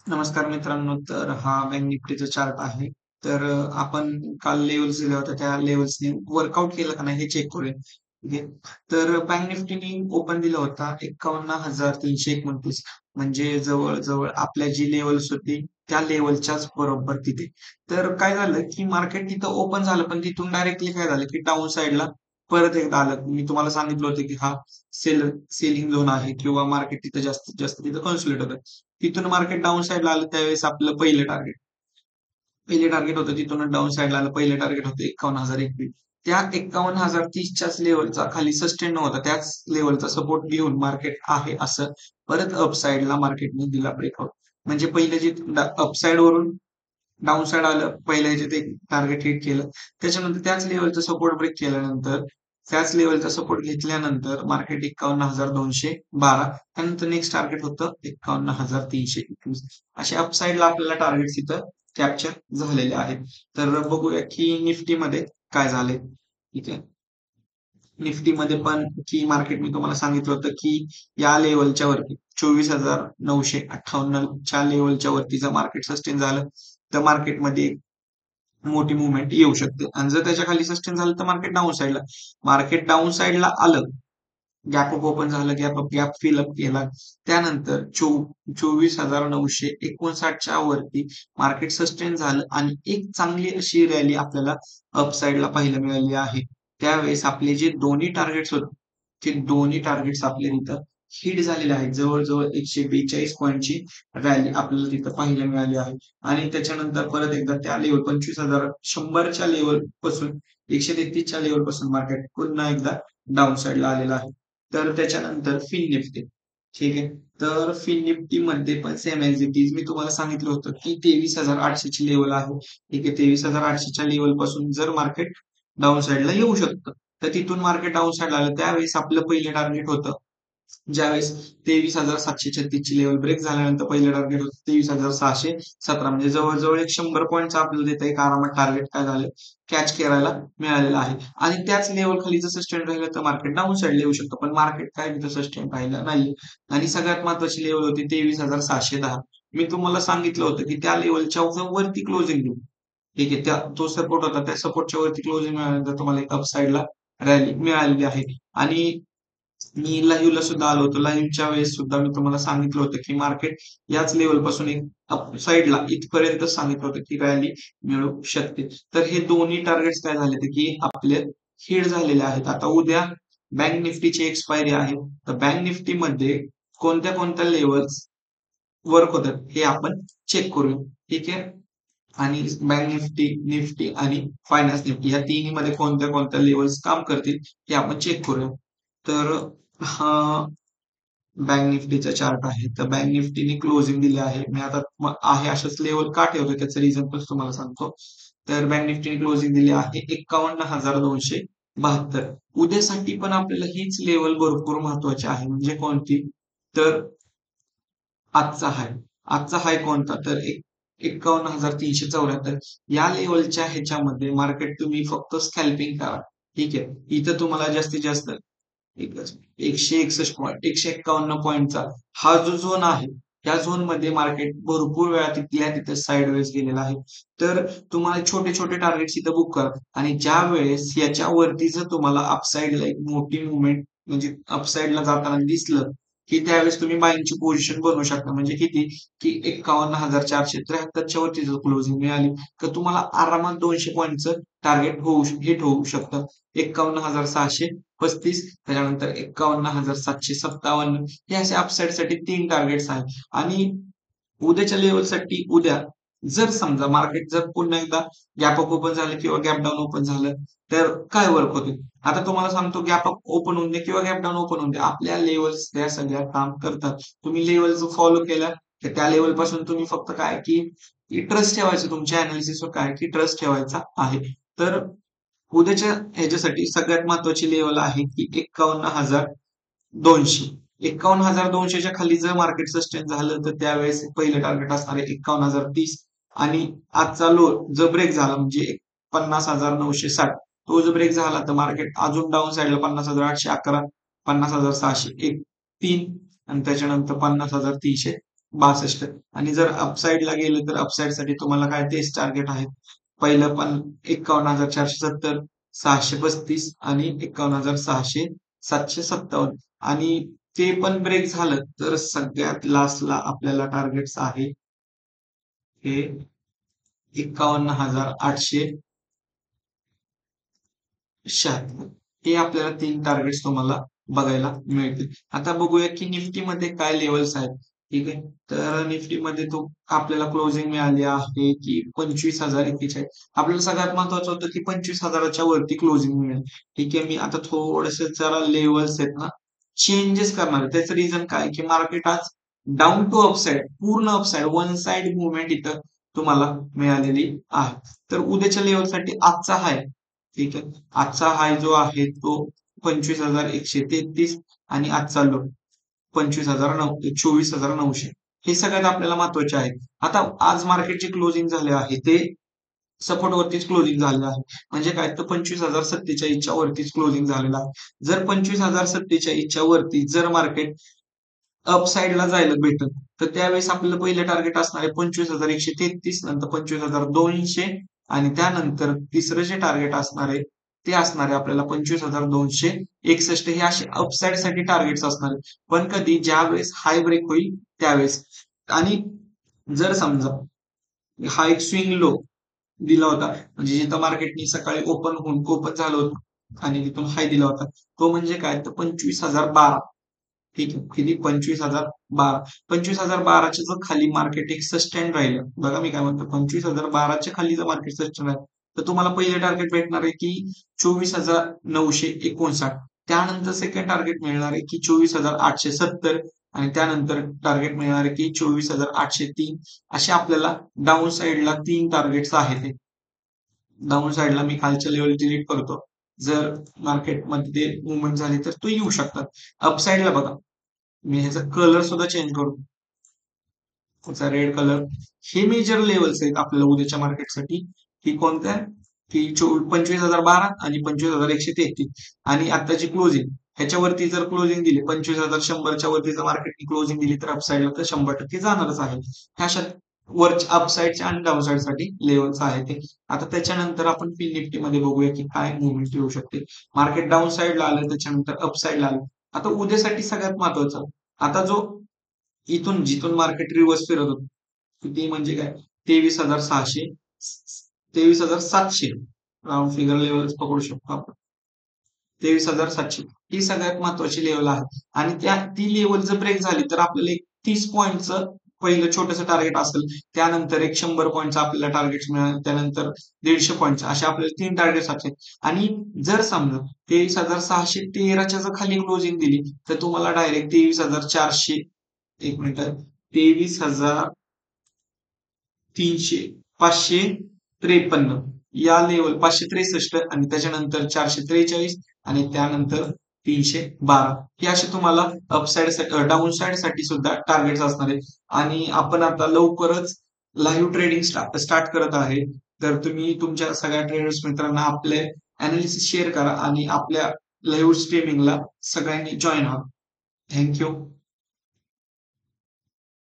नमस्कार मित्रांनो. तर हा बँक निफ्टीचा चार्ट आहे. तर आपण काल लेव्हल्स दिल्या होत्या. त्या लेव्हल्सनी वर्कआउट केलं का नाही हे चेक करूया. ठीक आहे. तर बँक निफ्टीने ओपन दिला होता 51,329 म्हणजे जवळ-जवळ आपल्या जी लेव्हल्स होती त्या लेव्हलच्याच बरोबर तिथे. तर काय झालं, की मार्केट तिथं ओपन झालं, पण तिथून डायरेक्टली काय झालं, की डाउन साइडला परत एकदा आलं. मी तुम्हाला सांगितलं होतं, की हा सेलिंग झोन आहे किंवा मार्केट तिथं जास्तीत जास्त तिथं कन्सोलिडेट होतं. तिथून मार्केट डाउन साइडला आलं त्यावेळेस आपलं पहिले टार्गेट होतं तिथून डाउन साइडला आलं. पहिलं टार्गेट होतं 51,021. त्या 51,030 च्याच लेव्हलचा खाली सस्टेन नव्हता. त्याच लेव्हलचा सपोर्ट घेऊन मार्केट आहे असं परत अप साइडला मार्केटने दिला ब्रेकआउट. म्हणजे पहिले जे अप साइड वरून डाउन साइड आलं. पहिल्या ह्याच्यात एक टार्गेट हिट केलं. त्याच्यानंतर त्याच लेव्हलचा सपोर्ट ब्रेक केल्यानंतर त्याच लेव्हलचा सपोर्ट घेतल्यानंतर मार्केट 51,212 त्यानंतर नेक्स्ट टार्गेट होतं 51,321. असे अपसाईडला आपल्याला टार्गेट्स इथं कॅप्चर झालेले आहेत. तर बघूया की निफ्टीमध्ये काय झालंय. ठीक आहे. निफ्टीमध्ये पण की मार्केट मी तुम्हाला सांगितलं होतं की या लेव्हलच्या वरती 24,958 च्या लेव्हलच्या वरती जर मार्केट सस्टेन झालं तर मार्केटमध्ये मोठी मूव्हमेंट येऊ शकते आणि जर त्याच्या खाली सस्टेन झालं तर मार्केट डाऊन साइडला आलं, गॅप अप ओपन झालं, गॅप फिल अप केला. त्यानंतर 24,959 च्या वरती मार्केट सस्टेन झालं आणि एक चांगली अशी रॅली आपल्याला अप साइडला पाहायला मिळाली आहे. त्यावेळेस आपले जे दोन्ही टार्गेट्स होते, ते दोन्ही टार्गेट्स आपले तिथं हिट झालेले आहेत. जवळ-जवळ 142 पॉइंटची रॅली आपल्याला तिथं पाहायला मिळाली आहे. आणि त्याच्यानंतर परत एकदा त्या लेव्हल 25,100 च्या लेव्हल पासून 133 च्या लेव्हल पासून मार्केट पुन्हा एकदा डाउन साइडला आलेलं आहे. तर त्याच्यानंतर फिन निफ्टी. ठीक आहे. तर फिन निफ्टीमध्ये पण same as it is me तुम्हाला सांगितलं होतं, की 23,800 ची लेव्हल आहे. ठीक आहे. 23,800 च्या लेव्हलपासून जर मार्केट डाउन साइडला येऊ शकतं. तर तिथून मार्केट डाउन साइडला आलं त्यावेळेस आपलं पहिलं टार्गेट होतं ज्यावेळेस 23,736 ची लेव्हल ब्रेक झाल्यानंतर पहिलं टार्गेट होतं 23,617 म्हणजे जवळ-जवळ एक 100 पॉइंटचं आपल्याला तिथे एक आरामात टार्गेट काय झालं, कॅच करायला मिळालेलं आहे. आणि त्याच लेव्हल खाली जर सस्टेन राहिलं तर मार्केट डाउन साइडला येऊ शकतं. पण मार्केट काय तिथं सस्टेन राहिलं नाही. आणि सगळ्यात महत्त्वाची लेव्हल होती 23,710. मी तुम्हाला सांगितलं होतं, की त्या लेव्हलच्या वरती क्लोजिंग देऊ. ठीक आहे. तो सपोर्ट होता. त्या सपोर्टच्या वरती क्लोजिंग मिळाल्यानंतर तुम्हाला एक अप साइडला रॅली मिळालेली आहे. आणि मी लाईव्हला सुद्धा आलो होतो. लाईव्हच्या वेळेस सुद्धा मी तुम्हाला सांगितलं होतं, की मार्केट याच लेव्हलपासून एक अप साइडला इथपर्यंत सांगितलं होतं, की रॅली मिळू शकते. तर हे दोन्ही टार्गेट्स काय झाले, की आपले हिट झालेले आहेत. आता उद्या बँक निफ्टीची एक्सपायरी आहे. तर बँक निफ्टीमध्ये कोणत्या-कोणत्या लेव्हल्स वर्क होतात हे आपण चेक करूया. ठीक आहे. आणि बँक निफ्टी, निफ्टी आणि फायनान्स निफ्टी या तिन्हीमध्ये कोणत्या-कोणत्या लेव्हल्स काम करतील हे आपण चेक करूया. तर हा बँक निफ्टीचा चार्ट आहे. तर बँक निफ्टीने क्लोजिंग दिली आहे. मी आता आहे अशाच लेव्हल का ठेवतोय त्याचं रिझन पण तुम्हाला सांगतो. तर बँक निफ्टीने क्लोजिंग दिली आहे 51,272. उद्यासाठी पण आपल्याला हीच लेव्हल भरपूर महत्वाची आहे. म्हणजे कोणती? तर आजचा हाय. आजचा हाय कोणता? तर 51,374 या लेव्हलच्या ह्याच्यामध्ये मार्केट तुम्ही फक्त स्कॅल्पिंग करा. ठीक आहे. इथं तुम्हाला जास्तीत जास्त एकच 161 पॉइंट 151 पॉइंटचा हा जो झोन आहे, त्या झोनमध्ये मार्केट भरपूर वेळा तिथल्या तिथं साइडवेज गेलेला आहे. तर तुम्हाला छोटे-छोटे टार्गेट्स इथं बुक करा आणि ज्यावेळेस याच्यावरती जर तुम्हाला अपसाइडला एक मोठी मूव्हमेंट म्हणजे अपसाइडला जाताना दिसलं, की त्यावेळेस तुम्ही बायिंगची पोझिशन बनवू शकता. म्हणजे किती? की 51,473 च्या वरती जर क्लोजिंग मिळाली, तर तुम्हाला आरामात 200 पॉइंटचं टार्गेट हिट होऊ शकतं. 51,635 त्याच्यानंतर 51,757 हे असे अपसाइडसाठी 3 टार्गेट्स आहेत आणि उद्याच्या लेव्हलसाठी उद्या जर समजा मार्केट जर पुन्हा एकदा गॅप अप ओपन झालं किंवा गॅप डाउन ओपन झालं, तर काय वर्क होतील? आता तुम्हाला सांगतो गॅप अप ओपन होऊन दे किंवा गॅप डाउन ओपन होऊन दे. आपल्या लेव्हल्स त्या सगळ्या काम करतात. तुम्ही लेव्हल्स फॉलो केल्या, तर त्या लेव्हलपासून तुम्ही फक्त काय की ट्रस्ट ठेवायचं तुमच्या एनालिसिसवर काय की ट्रस्ट ठेवायचा आहे. तर उद्याच्या ह्याच्यासाठी सगळ्यात महत्वाची लेव्हल आहे की 51,200. 51,200 च्या खाली जर मार्केट सस्टेन झालं तर त्यावेळेस पहिलं टार्गेट असणार आहे 51,030 आणि आजचा लो जर ब्रेक झाला म्हणजे 50,960 तो जर ब्रेक झाला तर मार्केट अजून डाउन साइडला 50,811, 50,601 3 आणि त्याच्यानंतर 50,300 62 आणि जर अपसाइडला गेले तर अपसाइडसाठी तुम्हाला काय तेच टार्गेट आहे. पहिलं पण 51,470, 635 आणि 51,600, 757 आणि ते पण ब्रेक झालं तर सगळ्यात लास्टला आपल्याला टार्गेट्स आहे हे 51,876. हे आपल्याला 3 टार्गेट्स तुम्हाला बघायला मिळतील. आता बघूया की निफ्टीमध्ये काय लेव्हल्स आहेत. ठीक आहे. तर निफ्टीमध्ये तो आपल्याला क्लोजिंग मिळाली आहे की 25,041. आपल्याला सगळ्यात महत्वाचं होतं की 25,000च्या वरती क्लोजिंग मिळेल. ठीक आहे. मी आता थोडेसे जरा लेव्हल्स आहेत ना चेंजेस करणार आहे. त्याचं रिझन काय की मार्केट आज डाउन टू अपसाइड पूर्ण अपसाइड वन साइड मूव्हमेंट इथं तुम्हाला मिळालेली आहे. तर उद्याच्या लेवलसाठी आजचा हाय ठीक आहे. आजचा हाय जो आहे तो 25,133 आणि आजचा लो 24,900 हे सगळ्यात आपल्याला महत्वाचे आहे. आता आज मार्केटचे क्लोजिंग झाले आहे ते सपोर्ट वरतीच क्लोजिंग झालेलं आहे. म्हणजे काय तर 25,047च्या वरतीच क्लोजिंग झालेलं आहे. जर 25,047च्या वरती जर मार्केट अप साइडला जायला भेटल तर त्यावेळेस आपल्याला पहिलं टार्गेट असणार आहे 25,133 नंतर 25,200 आणि त्यानंतर तिसरं जे टार्गेट असणार आहे ते असणार आहे आपल्याला 25,261 हे असे अपसाइड साठी टार्गेट्स असणार आहे. पण कधी ज्या वेळेस हाय ब्रेक होईल त्यावेळेस आणि जर समजा हा एक स्विंग लो दिला होता म्हणजे जिथं मार्केटनी सकाळी ओपन झालं होतं आणि तिथून हाय दिला होता तो म्हणजे काय तर 25,012 ठीक आहे. किती 25,012 25,012च्या जर खाली मार्केट एक सस्टेन राहिलं बघा मी काय म्हणतो 25,012च्या खाली जर मार्केट सस्टेन राहिलं तर तुम्हाला पहिले टार्गेट भेटणार आहे की 24,959 त्यानंतर सेकंड टार्गेट मिळणार आहे की 24,870 आणि त्यानंतर टार्गेट मिळणार आहे की 24,803 असे आपल्याला डाऊन साइडला 3 टार्गेट्स आहेत. डाऊन साइडला मी खालच्या लेवल डिलीट करतो. जर मार्केटमध्ये मुवमेंट झाली तर तो येऊ शकतात. अप साइडला बघा मी ह्याचा कलर सुद्धा चेंज करू त्याचा रेड कलर हे मेजर लेवल्स आहेत आपल्याला उद्याच्या मार्केटसाठी की कोणत्या की 25,012 आणि 25,133 आणि आताची क्लोजिंग ह्याच्यावरती जर क्लोजिंग दिली 25,100च्या वरती जर मार्केटने क्लोजिंग दिली तर अपसाइडला तर 100% जाणारच आहे. ह्या वर अपसाइडच्या आणि डाऊन साठी लेवल्स आहेत ते. आता त्याच्यानंतर आपण फिन निफ्टी मध्ये बघूया की काय मुवमेंट येऊ शकते. मार्केट डाऊन साइडला आलं त्याच्यानंतर अप साइडला आलं. आता उद्यासाठी सगळ्यात महत्वाचं आता जो इथून जिथून मार्केट रिव्हर्स फिरत होतं किती म्हणजे काय 23,600 23,700 राऊंड फिगर लेवल पकडू शकतो आपण 23,700 ही सगळ्यात महत्वाची लेवल आहे आणि ती लेवल जर ब्रेक झाली तर आपल्याला एक 30 पॉईंटचं पहिलं छोटंसं टार्गेट असेल त्यानंतर एक 100 पॉईंटचं आपल्याला टार्गेट मिळेल त्यानंतर 150 पॉईंटचं असे आपल्याला 3 टार्गेट्स असतील आणि जर समजा 23,613च्या जर खाली क्लोजिंग दिली तर तुम्हाला डायरेक्ट 23,400 एक मिनिट 23,300 553 या लेवल 563 आणि त्याच्यानंतर 443 आणि त्यानंतर 312 हे असे तुम्हाला अपसाइड डाऊन साइड साठी सुद्धा टार्गेट्स असणार आहेत आणि आपण आता लवकरच लाईव्ह ट्रेडिंग स्टार्ट करत आहे तर तुम्ही तुमच्या सगळ्या ट्रेडर्स मित्रांना आपले अनालिसिस शेअर करा आणि आपल्या लाईव्ह स्ट्रीमिंगला सगळ्यांनी जॉईन व्हा थँक्यू